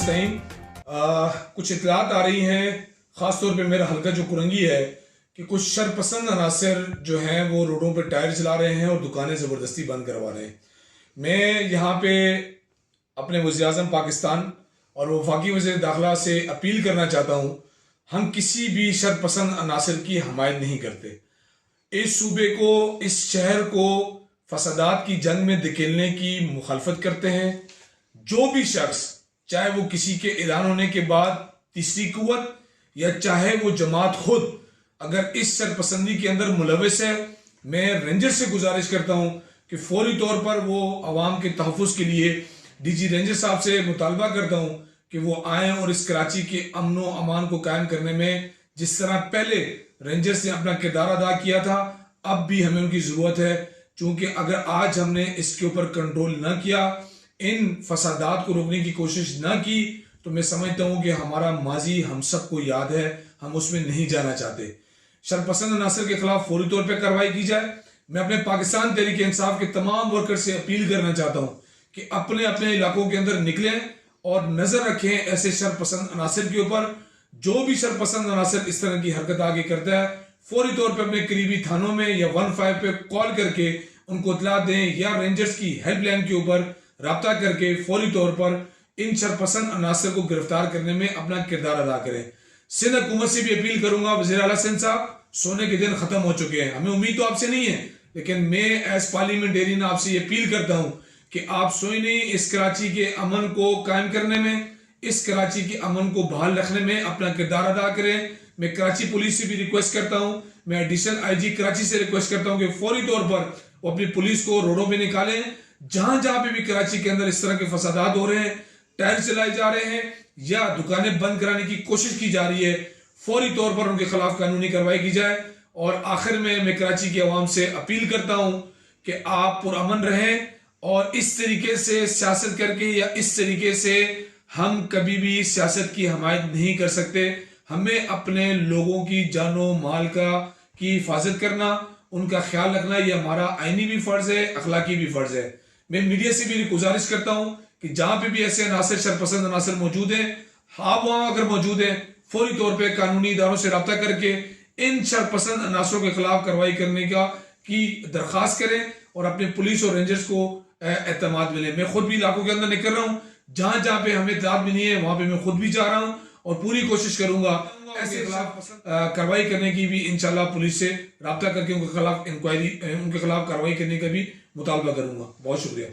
सईम। कुछ इतलात आ रही हैं, ख़ास तौर पे मेरा हल्का जो कुरंगी है, कि कुछ शरपसंद अनासर जो हैं वो रोडों पे टायर चला रहे हैं और दुकानें ज़बरदस्ती बंद करवा रहे हैं। मैं यहाँ पे अपने वज़ीर-ए-आज़म पाकिस्तान और वफाकी वज़ीर दाखिला से अपील करना चाहता हूँ, हम किसी भी शरपसंद अनासर की हमायत नहीं करते। इस सूबे को, इस शहर को फसादात की जंग में धकेलने की मुखालफत करते हैं। जो भी शख्स, चाहे वो किसी के ऐलान होने के बाद तीसरी कुव्वत या चाहे वो जमात खुद, अगर इस शरपसंदी के अंदर मुलविस है, मैं रेंजर से गुजारिश करता हूं कि फौरी तौर पर वो अवाम के तहफ़्फ़ुज़ के लिए डीजी रेंजर साहब से मुतालबा करता हूं कि वो आएँ और इस कराची के अमन व अमान को कायम करने में जिस तरह पहले रेंजर्स ने अपना किरदार अदा किया था, अब भी हमें उनकी ज़रूरत है। चूँकि अगर आज हमने इसके ऊपर कंट्रोल न किया, इन फसादात को रोकने की कोशिश न की, तो मैं समझता हूँ कि हमारा माजी हम सबको याद है, हम उसमें नहीं जाना चाहते। शरपसंद अनासर के खिलाफ फौरी तौर पर कार्रवाई की जाए। मैं अपने पाकिस्तान तहरीक इंसाफ के तमाम वर्कर से अपील करना चाहता हूँ कि अपने अपने इलाकों के अंदर निकलें और नजर रखें ऐसे शरपसंद अनासर के ऊपर। जो भी शरपसंद अनासर इस तरह की हरकत आगे करता है, फौरी तौर पर अपने करीबी थानों में या 15 पे कॉल करके उनको इतला दें या रेंजर्स की हेल्पलाइन के ऊपर राब्ता करके फौरी तौर पर इन शरपसंद अनासर को गिरफ्तार करने में अपना किरदार अदा करें। सिंध हुकूमत से भी अपील करूंगा, वज़ीर आला सिंध साहब, सोने के दिन खत्म हो चुके हैं। हमें उम्मीद तो आपसे नहीं है, लेकिन मैं एज पार्लियामेंटेरियन आपसे ये अपील करता हूं कि आप सोई नहीं, इस कराची के अमन को कायम करने में, इस कराची के अमन को बहाल रखने में अपना किरदार अदा करें। मैं कराची पुलिस से भी रिक्वेस्ट करता हूं, मैं एडिशनल आईजी कराची से रिक्वेस्ट करता हूं कि फौरी तौर पर वो अपनी पुलिस को रोडों पे निकालें। जहां जहां पे भी कराची के अंदर इस तरह के फसादात हो रहे हैं, टायर चलाए जा रहे हैं या दुकानें बंद कराने की कोशिश की जा रही है, फौरी तौर पर उनके खिलाफ कानूनी कार्रवाई की जाए। और आखिर में मैं कराची की आवाम से अपील करता हूं कि आप पुरअमन रहें और इस तरीके से सियासत करके या इस तरीके से हम कभी भी सियासत की हमायत नहीं कर सकते। हमें अपने लोगों की जानो माल की हिफाजत करना, उनका ख्याल रखना, ये हमारा आईनी भी फर्ज है, अखलाकी भी फर्ज है। मैं मीडिया से भी गुजारिश करता हूं कि जहां पे भी ऐसे अनासर, शरपसंद अनासर मौजूद हैं, आप वहां अगर मौजूद हैं, फौरी तौर पे कानूनी इदारों से रब्ता करके इन शरपसंद अनासरों के खिलाफ कार्रवाई करने की दरख्वास्त करें और अपने पुलिस और रेंजर्स को एतमाद मिले। मैं खुद भी इलाकों के अंदर निकल रहा हूँ, जहां जहां पे हमें इत्तलात मिली है वहां पे मैं खुद भी जा रहा हूँ और पूरी कोशिश करूंगा ऐसे खिलाफ कार्रवाई करने की भी। इंशाल्लाह पुलिस से रब्ता करके उनके खिलाफ इंक्वायरी, उनके खिलाफ कार्रवाई करने का भी मुतालबा करूंगा। बहुत शुक्रिया।